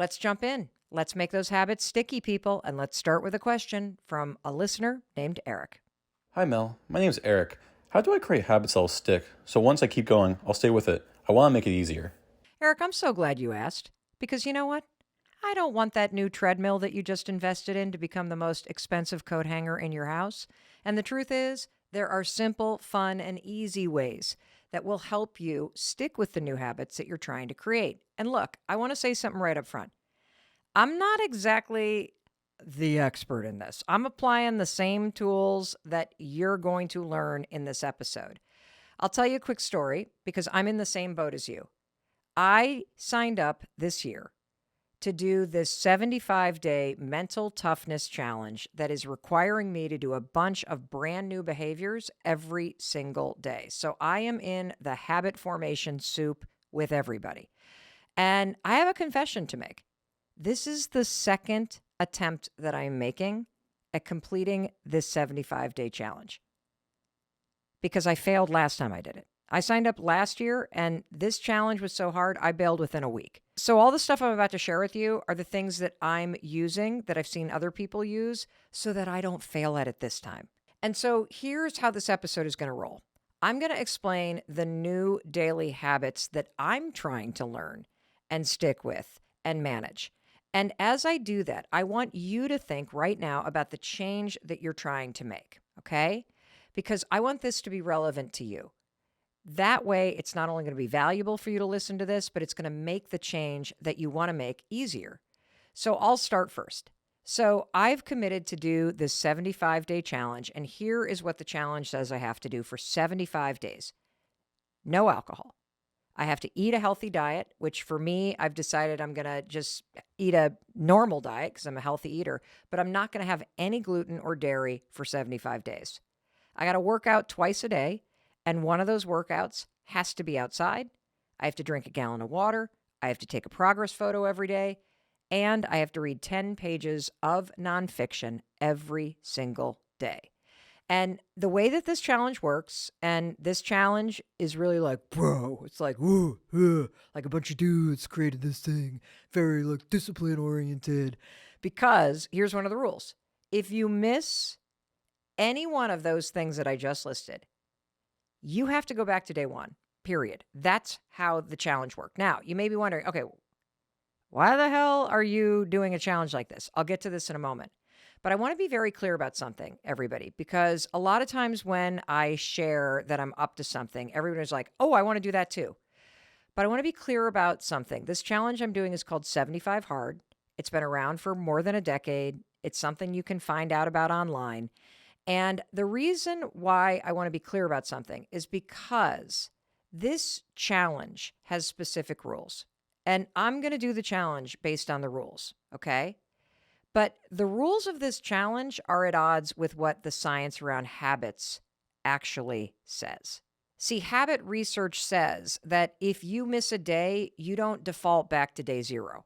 let's jump in. Let's make those habits sticky, people. And let's start with a question from a listener named Eric. Hi, Mel. My name's Eric. How do I create habits that'll stick? So once I keep going, I'll stay with it. I want to make it easier. Eric, I'm so glad you asked, because you know what? I don't want that new treadmill that you just invested in to become the most expensive coat hanger in your house. And the truth is, there are simple, fun, and easy ways that will help you stick with the new habits that you're trying to create. And look, I want to say something right up front. I'm not exactly the expert in this. I'm applying the same tools that you're going to learn in this episode. I'll tell you a quick story because I'm in the same boat as you. I signed up this year to do this 75-day mental toughness challenge that is requiring me to do a bunch of brand new behaviors every single day. So I am in the habit formation soup with everybody. And I have a confession to make. This is the second attempt that I'm making at completing this 75-day challenge because I failed last time I did it. I signed up last year, and this challenge was so hard, I bailed within a week. So all the stuff I'm about to share with you are the things that I'm using that I've seen other people use so that I don't fail at it this time. And so here's how this episode is going to roll. I'm going to explain the new daily habits that I'm trying to learn and stick with and manage. And as I do that, I want you to think right now about the change that you're trying to make, okay? Because I want this to be relevant to you. That way, it's not only going to be valuable for you to listen to this, but it's going to make the change that you want to make easier. So I'll start first. So I've committed to do this 75-day challenge, and here is what the challenge says I have to do for 75 days. No alcohol. I have to eat a healthy diet, which for me, I've decided I'm going to just eat a normal diet because I'm a healthy eater, but I'm not going to have any gluten or dairy for 75 days. I got to work out twice a day, and one of those workouts has to be outside. I have to drink a gallon of water. I have to take a progress photo every day, and I have to read 10 pages of nonfiction every single day. And the way that this challenge works, and this challenge is really like, bro, it's like, like a bunch of dudes created this thing, very like discipline oriented. Because here's one of the rules. If you miss any one of those things that I just listed, you have to go back to day one, period. That's how the challenge worked. Now, you may be wondering, okay, why the hell are you doing a challenge like this? I'll get to this in a moment. But I want to be very clear about something, everybody, because a lot of times when I share that I'm up to something, everybody's like, oh, I want to do that too. But I want to be clear about something. This challenge I'm doing is called 75 Hard. It's been around for more than a decade. It's something you can find out about online. And the reason why I want to be clear about something is because this challenge has specific rules. And I'm going to do the challenge based on the rules, okay? But the rules of this challenge are at odds with what the science around habits actually says. See, habit research says that if you miss a day, you don't default back to day zero.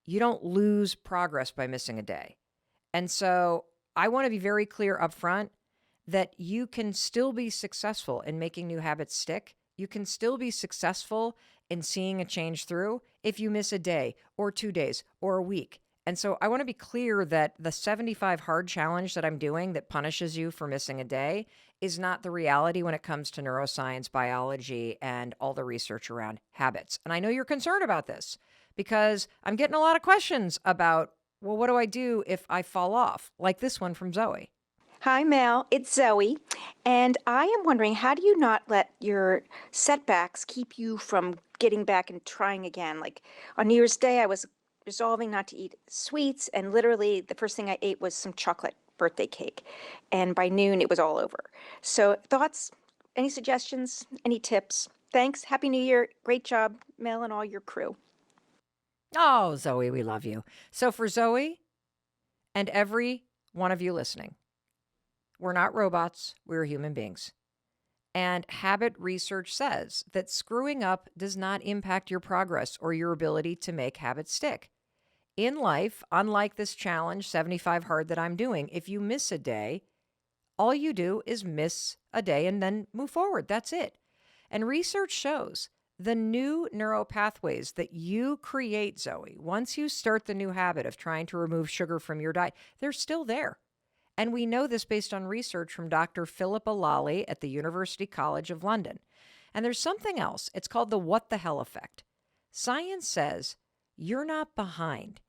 You don't lose progress by missing a day. And so I want to be very clear up front that you can still be successful in making new habits stick. You can still be successful in seeing a change through if you miss a day or 2 days or a week. And so I want to be clear that the 75 Hard challenge that I'm doing that punishes you for missing a day is not the reality when it comes to neuroscience, biology, and all the research around habits. And I know you're concerned about this because I'm getting a lot of questions about, well, what do I do if I fall off? Like this one from Zoe. Hi, Mel. It's Zoe. And I am wondering, how do you not let your setbacks keep you from getting back and trying again? Like on New Year's Day, I was resolving not to eat sweets, and literally the first thing I ate was some chocolate birthday cake. And by noon, it was all over. So thoughts, any suggestions, any tips? Thanks. Happy New Year. Great job, Mel, and all your crew. Oh, Zoe, we love you. So for Zoe and every one of you listening, we're not robots, we're human beings. And habit research says that screwing up does not impact your progress or your ability to make habits stick. In life, unlike this challenge, 75 Hard that I'm doing, if you miss a day, all you do is miss a day and then move forward. That's it. And research shows The new neural pathways that you create, Zoe, once you start the new habit of trying to remove sugar from your diet, they're still there. And we know this based on research from Dr. Philippa Lally at the University College of London. And there's something else. It's called the what the hell effect. Science says you're not behind.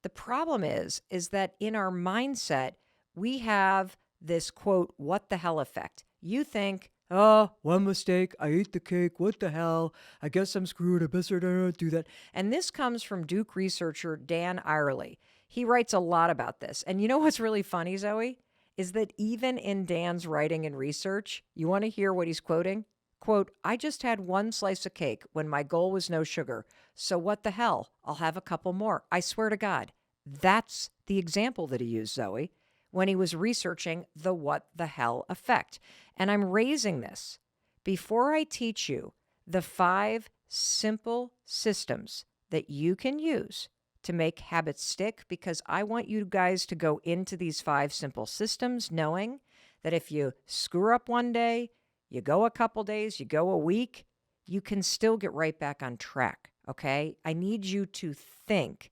The problem is that in our mindset, we have this quote, what the hell effect. You think, oh, one mistake, I ate the cake, what the hell? I guess I'm screwed, I better not do that. And this comes from Duke researcher Dan Irely. He writes a lot about this. And you know what's really funny, Zoe? Is that even in Dan's writing and research, you want to hear what he's quoting? Quote, I just had one slice of cake when my goal was no sugar. So what the hell? I'll have a couple more. I swear to God. That's the example that he used, Zoe, when he was researching the what the hell effect. And I'm raising this before I teach you the 5 simple systems that you can use to make habits stick, because I want you guys to go into these 5 simple systems knowing that if you screw up one day, you go a couple days, you go a week, you can still get right back on track, okay? I need you to think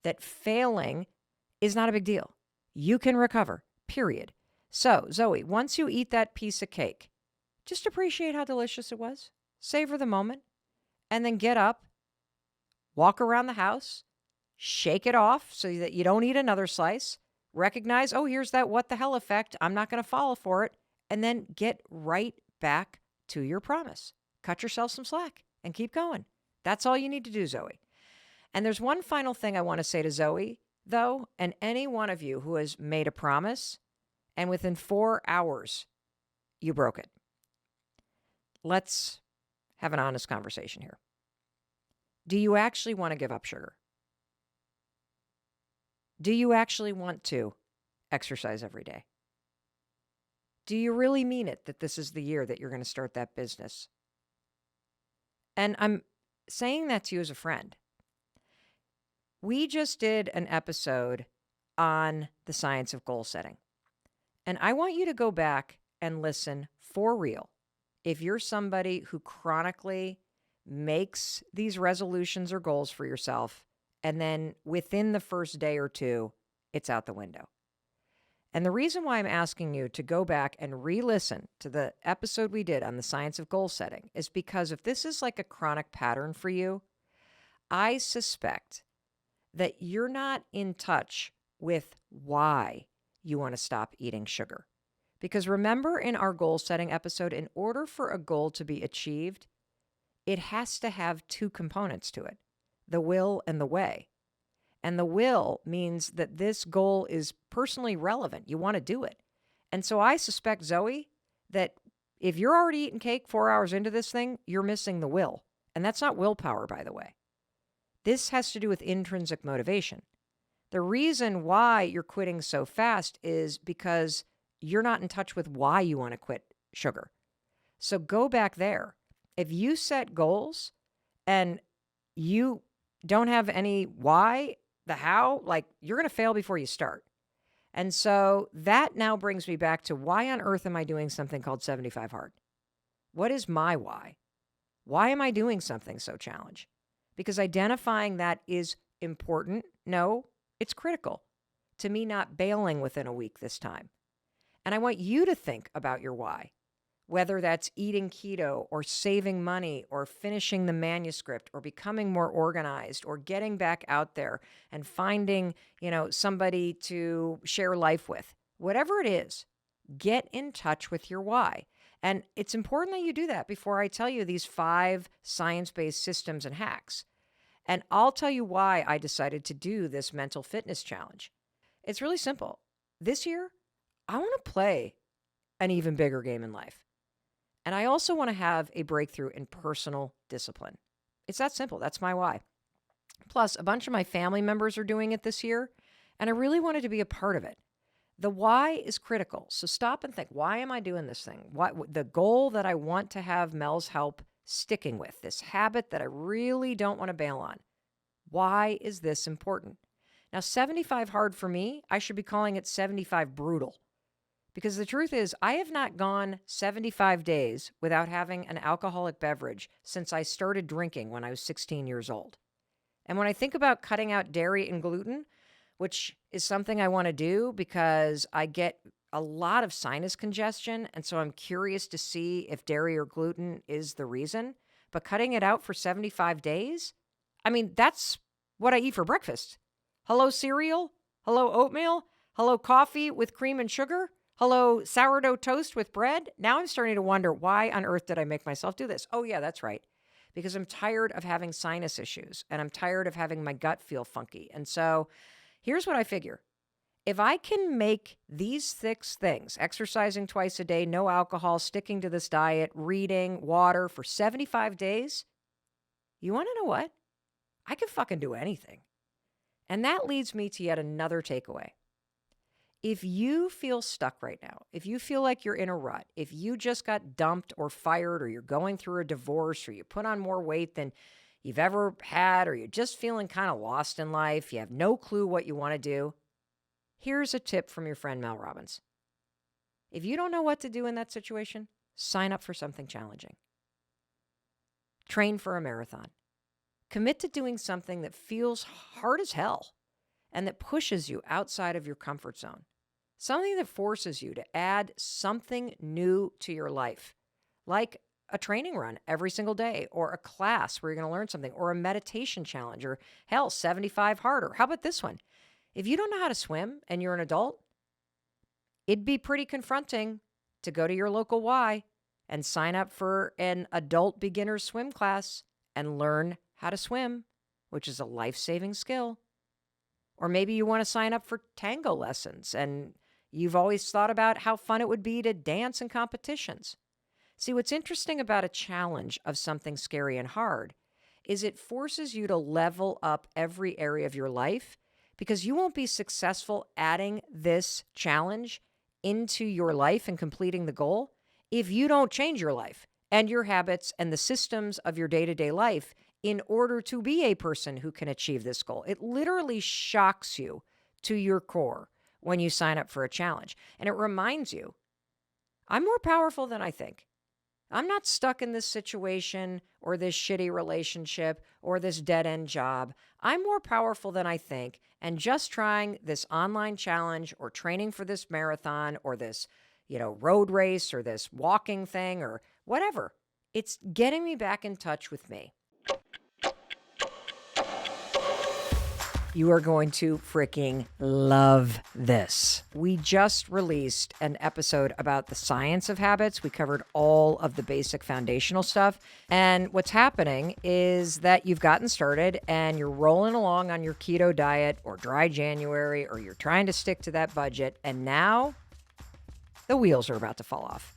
that failing is not a big deal. You can recover, period. So, Zoe, once you eat that piece of cake, just appreciate how delicious it was. Savor the moment. And then get up, walk around the house, shake it off so that you don't eat another slice. Recognize, oh, here's that what the hell effect. I'm not going to fall for it. And then get right back to your promise. Cut yourself some slack and keep going. That's all you need to do, Zoe. And there's one final thing I want to say to Zoe, though, and any one of you who has made a promise and within 4 hours you broke it. Let's have an honest conversation here. Do you actually want to give up sugar? Do you actually want to exercise every day? Do you really mean it that this is the year that you're going to start that business? And I'm saying that to you as a friend. We just did an episode on the science of goal setting. And I want you to go back and listen for real. If you're somebody who chronically makes these resolutions or goals for yourself, and then within the first day or two, it's out the window. And the reason why I'm asking you to go back and re-listen to the episode we did on the science of goal setting is because if this is like a chronic pattern for you, I suspect that you're not in touch with why you want to stop eating sugar. Because remember in our goal setting episode, in order for a goal to be achieved, it has to have 2 components to it, the will and the way. And the will means that this goal is personally relevant. You want to do it. And so I suspect, Zoe, that if you're already eating cake 4 hours into this thing, you're missing the will. And that's not willpower, by the way. This has to do with intrinsic motivation. The reason why you're quitting so fast is because you're not in touch with why you want to quit sugar. So go back there. If you set goals and you don't have any why, the how, like you're going to fail before you start. And so that now brings me back to why on earth am I doing something called 75 Hard? What is my why? Why am I doing something so challenging? Because identifying that is important. No, it's critical to me not bailing within a week this time. And I want you to think about your why, whether that's eating keto or saving money or finishing the manuscript or becoming more organized or getting back out there and finding, somebody to share life with. Whatever it is, get in touch with your why. And it's important that you do that before I tell you these 5 science-based systems and hacks. And I'll tell you why I decided to do this mental fitness challenge. It's really simple. This year, I want to play an even bigger game in life. And I also want to have a breakthrough in personal discipline. It's that simple. That's my why. Plus, a bunch of my family members are doing it this year, and I really wanted to be a part of it. The why is critical. So stop and think, why am I doing this thing? What the goal that I want to have Mel's help sticking with, this habit that I really don't want to bail on. Why is this important? Now, 75 hard for me, I should be calling it 75 brutal, Because the truth is, I have not gone 75 days without having an alcoholic beverage since I started drinking when I was 16 years old. And when I think about cutting out dairy and gluten, which is something I want to do because I get a lot of sinus congestion, and so I'm curious to see if dairy or gluten is the reason. But cutting it out for 75 days? I mean, that's what I eat for breakfast. Hello, cereal? Hello, oatmeal? Hello, coffee with cream and sugar? Hello, sourdough toast with bread? Now I'm starting to wonder, why on earth did I make myself do this? Oh, yeah, that's right. Because I'm tired of having sinus issues and I'm tired of having my gut feel funky. And so here's what I figure. If I can make these 6 things, exercising twice a day, no alcohol, sticking to this diet, reading, water for 75 days, you want to know what? I can fucking do anything. And that leads me to yet another takeaway. If you feel stuck right now, if you feel like you're in a rut, if you just got dumped or fired, or you're going through a divorce, or you put on more weight than you've ever had, or you're just feeling kind of lost in life, you have no clue what you want to do, here's a tip from your friend Mel Robbins. If you don't know what to do in that situation, sign up for something challenging. Train for a marathon. Commit to doing something that feels hard as hell and that pushes you outside of your comfort zone. Something that forces you to add something new to your life, like a training run every single day, or a class where you're going to learn something, or a meditation challenge, or hell, 75 harder. How about this one? If you don't know how to swim and you're an adult, it'd be pretty confronting to go to your local Y and sign up for an adult beginner swim class and learn how to swim, which is a life-saving skill. Or maybe you want to sign up for tango lessons and you've always thought about how fun it would be to dance in competitions. See, what's interesting about a challenge of something scary and hard is it forces you to level up every area of your life, because you won't be successful adding this challenge into your life and completing the goal if you don't change your life and your habits and the systems of your day-to-day life in order to be a person who can achieve this goal. It literally shocks you to your core when you sign up for a challenge. And it reminds you, I'm more powerful than I think. I'm not stuck in this situation or this shitty relationship or this dead-end job. I'm more powerful than I think. And just trying this online challenge or training for this marathon or this, road race or this walking thing or whatever, it's getting me back in touch with me. You are going to freaking love this. We just released an episode about the science of habits. We covered all of the basic foundational stuff. And what's happening is that you've gotten started and you're rolling along on your keto diet or dry January, or you're trying to stick to that budget. And now the wheels are about to fall off.